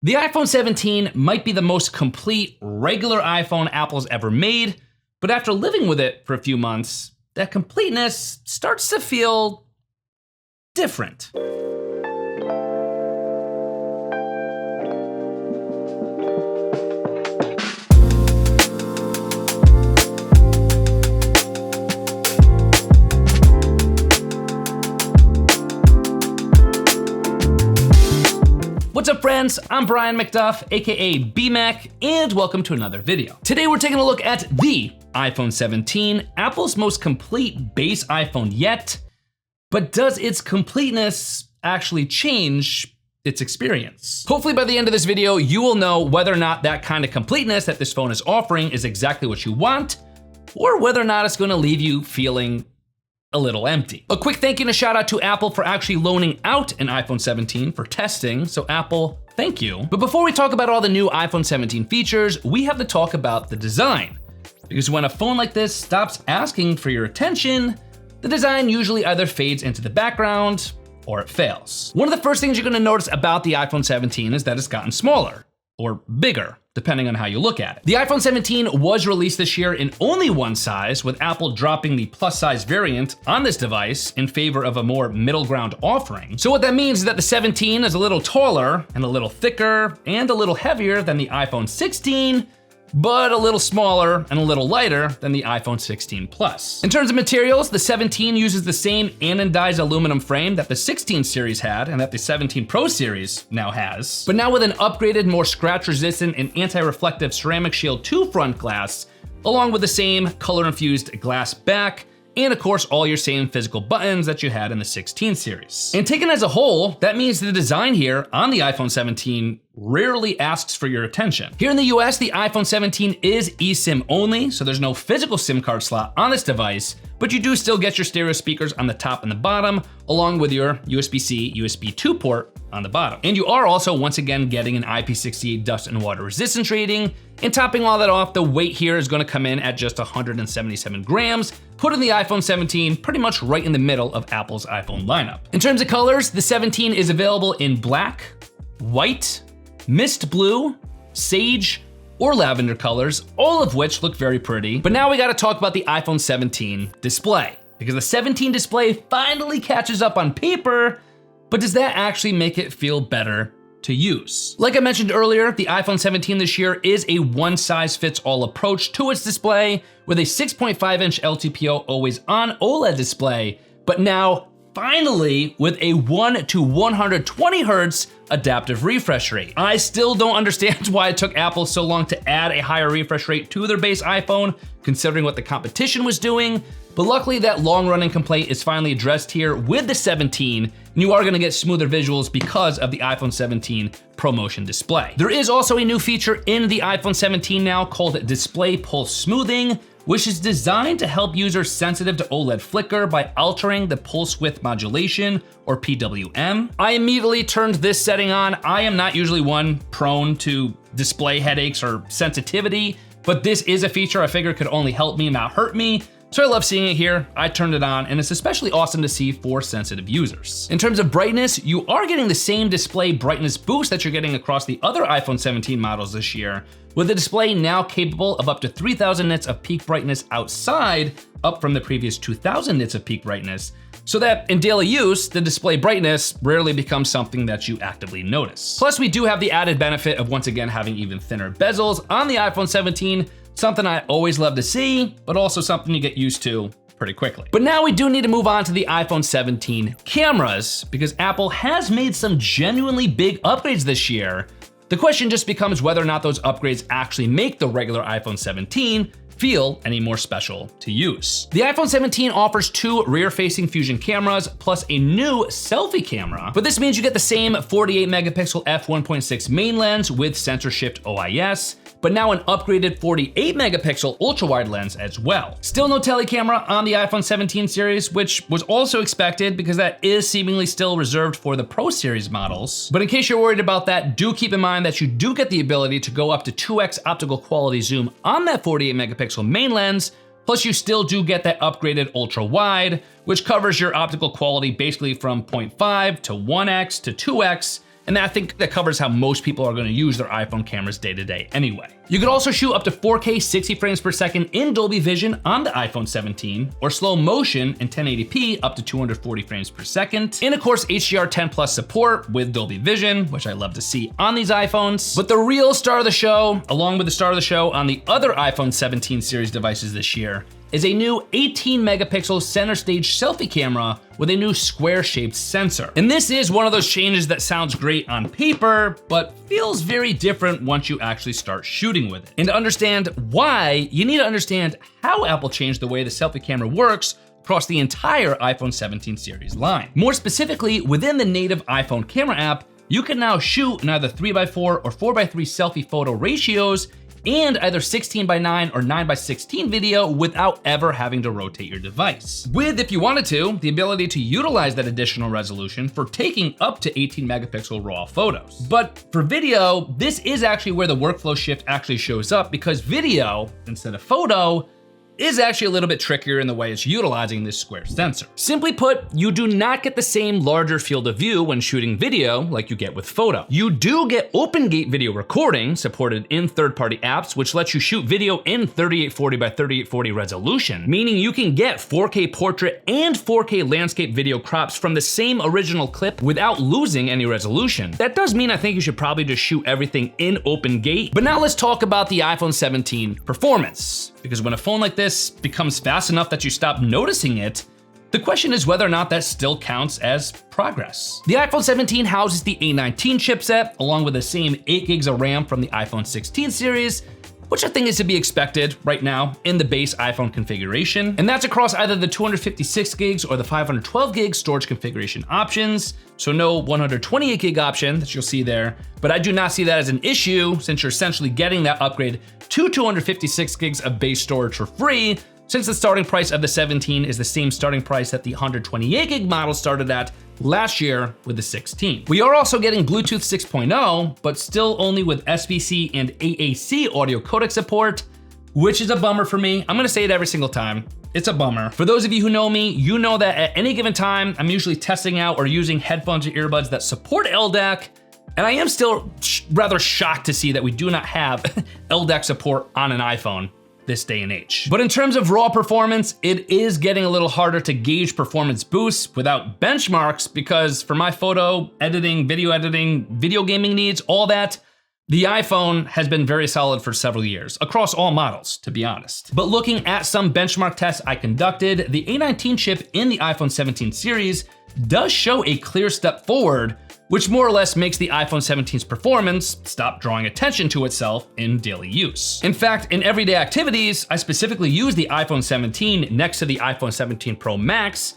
The iPhone 17 might be the most complete regular iPhone Apple's ever made, but after living with it for a few months, that completeness starts to feel different. What's up, friends? I'm Brian McDuff, aka BMac, and welcome to another video. Today we're taking a look at the iPhone 17, Apple's most complete base iPhone yet, but does its completeness actually change its experience? Hopefully by the end of this video, you will know whether or not that kind of completeness that this phone is offering is exactly what you want, or whether or not it's gonna leave you feeling a little empty. A quick thank you and a shout out to Apple for actually loaning out an iPhone 17 for testing, so Apple, thank you. But before we talk about all the new iPhone 17 features, we have to talk about the design. Because when a phone like this stops asking for your attention, the design usually either fades into the background or it fails. One of the first things you're gonna notice about the iPhone 17 is that it's gotten smaller, or bigger, depending on how you look at it. The iPhone 17 was released this year in only one size, with Apple dropping the plus size variant on this device in favor of a more middle ground offering. So what that means is that the 17 is a little taller and a little thicker and a little heavier than the iPhone 16, but a little smaller and a little lighter than the iPhone 16 Plus. In terms of materials, the 17 uses the same anodized aluminum frame that the 16 series had and that the 17 Pro series now has, but now with an upgraded, more scratch-resistant and anti-reflective Ceramic Shield 2 front glass, along with the same color-infused glass back, and of course, all your same physical buttons that you had in the 16 series. And taken as a whole, that means the design here on the iPhone 17 rarely asks for your attention. Here in the US, the iPhone 17 is eSIM only, so there's no physical SIM card slot on this device, but you do still get your stereo speakers on the top and the bottom, along with your USB-C, USB 2 port on the bottom. And you are also, once again, getting an IP68 dust and water resistance rating, and topping all that off, the weight here is gonna come in at just 177 grams, putting the iPhone 17 pretty much right in the middle of Apple's iPhone lineup. In terms of colors, the 17 is available in black, white, mist blue, sage, or lavender colors, all of which look very pretty. But now we gotta talk about the iPhone 17 display, because the 17 display finally catches up on paper, but does that actually make it feel better to use? Like I mentioned earlier, the iPhone 17 this year is a one-size-fits-all approach to its display, with a 6.5-inch LTPO always-on OLED display, but now finally with a 1 to 120 hertz adaptive refresh rate. I still don't understand why it took Apple so long to add a higher refresh rate to their base iPhone, considering what the competition was doing, but luckily that long-running complaint is finally addressed here with the 17, and you are gonna get smoother visuals because of the iPhone 17 ProMotion display. There is also a new feature in the iPhone 17 now called Display Pulse Smoothing, which is designed to help users sensitive to OLED flicker by altering the pulse width modulation, or PWM. I immediately turned this setting on. I am not usually one prone to display headaches or sensitivity, but this is a feature I figured could only help me, not hurt me. So I love seeing it here. I turned it on, and it's especially awesome to see for sensitive users. In terms of brightness, you are getting the same display brightness boost that you're getting across the other iPhone 17 models this year, with the display now capable of up to 3,000 nits of peak brightness outside, up from the previous 2,000 nits of peak brightness, so that in daily use, the display brightness rarely becomes something that you actively notice. Plus, we do have the added benefit of once again having even thinner bezels on the iPhone 17, something I always love to see, but also something you get used to pretty quickly. But now we do need to move on to the iPhone 17 cameras, because Apple has made some genuinely big upgrades this year. The question just becomes whether or not those upgrades actually make the regular iPhone 17 feel any more special to use. The iPhone 17 offers two rear-facing fusion cameras plus a new selfie camera, but this means you get the same 48 megapixel f1.6 main lens with sensor shift OIS, but now an upgraded 48 megapixel ultra-wide lens as well. Still no tele camera on the iPhone 17 series, which was also expected because that is seemingly still reserved for the Pro series models. But in case you're worried about that, do keep in mind that you do get the ability to go up to 2x optical quality zoom on that 48 megapixel main lens, plus you still do get that upgraded ultra wide, which covers your optical quality basically from 0.5 to 1x to 2x, And I think that covers how most people are gonna use their iPhone cameras day to day anyway. You could also shoot up to 4K 60 frames per second in Dolby Vision on the iPhone 17, or slow motion in 1080p up to 240 frames per second. And of course, HDR10 Plus support with Dolby Vision, which I love to see on these iPhones. But the real star of the show, along with the star of the show on the other iPhone 17 series devices this year, is a new 18 megapixel center stage selfie camera with a new square shaped sensor. And this is one of those changes that sounds great on paper, but feels very different once you actually start shooting with it. And to understand why, you need to understand how Apple changed the way the selfie camera works across the entire iPhone 17 series line. More specifically, within the native iPhone camera app, you can now shoot in either 3x4 or 4x3 selfie photo ratios and either 16:9 or 9:16 video without ever having to rotate your device. With, if you wanted to, the ability to utilize that additional resolution for taking up to 18 megapixel raw photos. But for video, this is actually where the workflow shift actually shows up, because video, instead of photo, is actually a little bit trickier in the way it's utilizing this square sensor. Simply put, you do not get the same larger field of view when shooting video like you get with photo. You do get open gate video recording supported in third-party apps, which lets you shoot video in 3840 by 3840 resolution, meaning you can get 4K portrait and 4K landscape video crops from the same original clip without losing any resolution. That does mean I think you should probably just shoot everything in open gate. But now let's talk about the iPhone 17 performance. Because when a phone like this becomes fast enough that you stop noticing it, the question is whether or not that still counts as progress. The iPhone 17 houses the A19 chipset, along with the same 8 gigs of RAM from the iPhone 16 series, which I think is to be expected right now in the base iPhone configuration. And that's across either the 256 gigs or the 512 gig storage configuration options. So no 128 gig option that you'll see there, but I do not see that as an issue since you're essentially getting that upgrade to 256 gigs of base storage for free, since the starting price of the 17 is the same starting price that the 128 gig model started at last year with the 16. We are also getting Bluetooth 6.0, but still only with SBC and AAC audio codec support, which is a bummer for me. I'm gonna say it every single time. It's a bummer. For those of you who know me, you know that at any given time, I'm usually testing out or using headphones or earbuds that support LDAC, and I am still rather shocked to see that we do not have LDAC support on an iPhone this day and age. But in terms of raw performance, it is getting a little harder to gauge performance boosts without benchmarks, because for my photo editing, video gaming needs, all that, the iPhone has been very solid for several years, across all models, to be honest. But looking at some benchmark tests I conducted, the A19 chip in the iPhone 17 series does show a clear step forward, which more or less makes the iPhone 17's performance stop drawing attention to itself in daily use. In fact, in everyday activities, I specifically use the iPhone 17 next to the iPhone 17 Pro Max,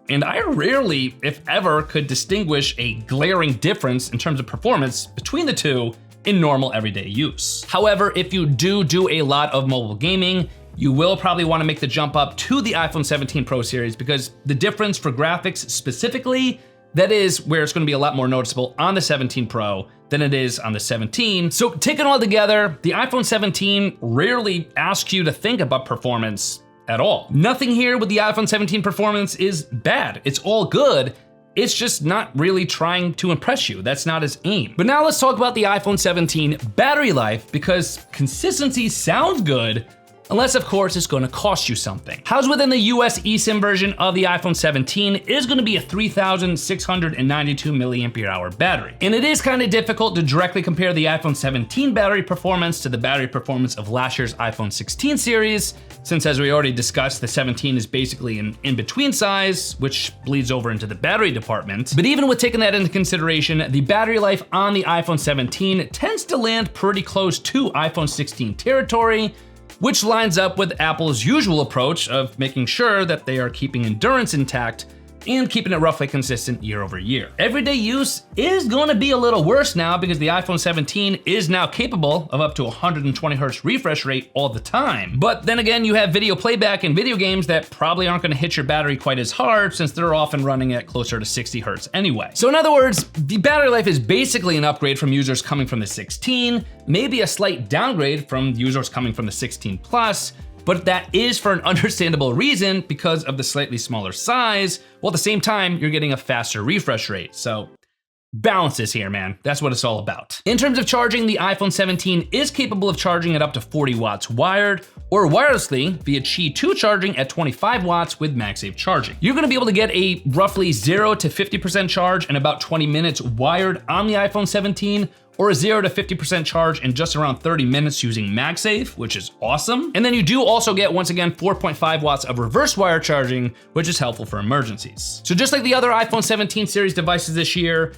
and I rarely, if ever, could distinguish a glaring difference in terms of performance between the two in normal everyday use. However, if you do a lot of mobile gaming, you will probably want to make the jump up to the iPhone 17 Pro series, because the difference for graphics specifically, that is where it's going to be a lot more noticeable on the 17 Pro than it is on the 17. So taken all together, the iPhone 17 rarely asks you to think about performance at all. Nothing here with the iPhone 17 performance is bad. It's all good. It's just not really trying to impress you. That's not its aim. But now let's talk about the iPhone 17 battery life, because consistency sounds good, unless of course it's gonna cost you something. Housed within the US eSIM version of the iPhone 17 is gonna be a 3,692 milliampere hour battery. And it is kind of difficult to directly compare the iPhone 17 battery performance to the battery performance of last year's iPhone 16 series, since as we already discussed, the 17 is basically an in-between size, which bleeds over into the battery department. But even with taking that into consideration, the battery life on the iPhone 17 tends to land pretty close to iPhone 16 territory, which lines up with Apple's usual approach of making sure that they are keeping endurance intact and keeping it roughly consistent year over year. Everyday use is gonna be a little worse now, because the iPhone 17 is now capable of up to 120 hertz refresh rate all the time. But then again, you have video playback in video games that probably aren't gonna hit your battery quite as hard, since they're often running at closer to 60 hertz anyway. So in other words, the battery life is basically an upgrade from users coming from the 16, maybe a slight downgrade from users coming from the 16 Plus, but that is for an understandable reason, because of the slightly smaller size, while at the same time, you're getting a faster refresh rate. So balances here, man. That's what it's all about. In terms of charging, the iPhone 17 is capable of charging at up to 40 watts wired or wirelessly via Qi 2 charging at 25 watts with MagSafe charging. You're gonna be able to get a roughly 0 to 50% charge in about 20 minutes wired on the iPhone 17, or a 0 to 50% charge in just around 30 minutes using MagSafe, which is awesome. And then you do also get, once again, 4.5 watts of reverse wire charging, which is helpful for emergencies. So just like the other iPhone 17 series devices this year,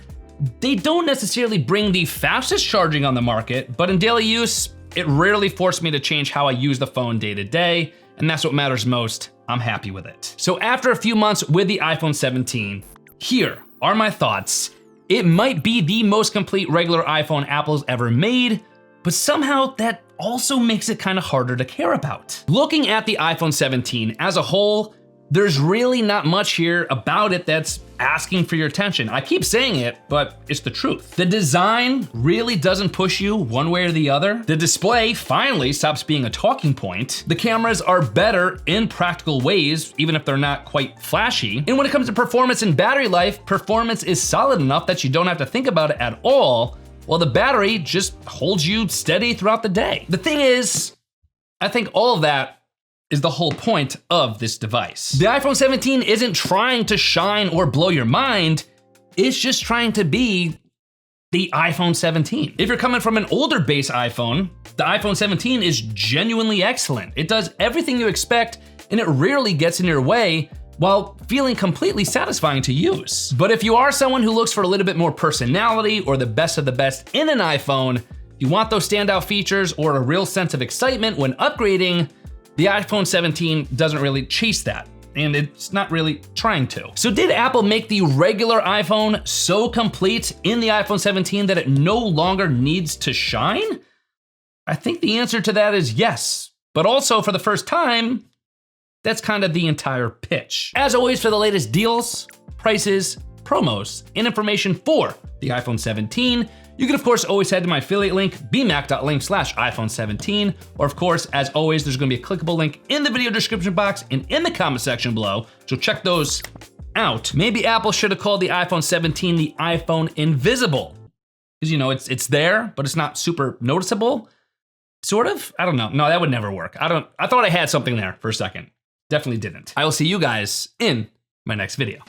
they don't necessarily bring the fastest charging on the market, but in daily use, it rarely forced me to change how I use the phone day to day, and that's what matters most. I'm happy with it. So after a few months with the iPhone 17, here are my thoughts. It might be the most complete regular iPhone Apple's ever made, but somehow that also makes it kind of harder to care about. Looking at the iPhone 17 as a whole, there's really not much here about it that's asking for your attention. I keep saying it, but it's the truth. The design really doesn't push you one way or the other. The display finally stops being a talking point. The cameras are better in practical ways, even if they're not quite flashy. And when it comes to performance and battery life, performance is solid enough that you don't have to think about it at all, while the battery just holds you steady throughout the day. The thing is, I think all of that is the whole point of this device. The iPhone 17 isn't trying to shine or blow your mind, it's just trying to be the iPhone 17. If you're coming from an older base iPhone, the iPhone 17 is genuinely excellent. It does everything you expect, and it rarely gets in your way while feeling completely satisfying to use. But if you are someone who looks for a little bit more personality or the best of the best in an iPhone, you want those standout features or a real sense of excitement when upgrading, the iPhone 17 doesn't really chase that, and it's not really trying to. So did Apple make the regular iPhone so complete in the iPhone 17 that it no longer needs to shine? I think the answer to that is yes, but also for the first time, that's kind of the entire pitch. As always, for the latest deals, prices, promos, and information for the iPhone 17, you can of course always head to my affiliate link, bmac.link/iPhone17, or of course, as always, there's gonna be a clickable link in the video description box and in the comment section below, so check those out. Maybe Apple should have called the iPhone 17 the iPhone Invisible, because you know, it's there, but it's not super noticeable, sort of? I don't know, no, that would never work. I thought I had something there for a second, definitely didn't. I will see you guys in my next video.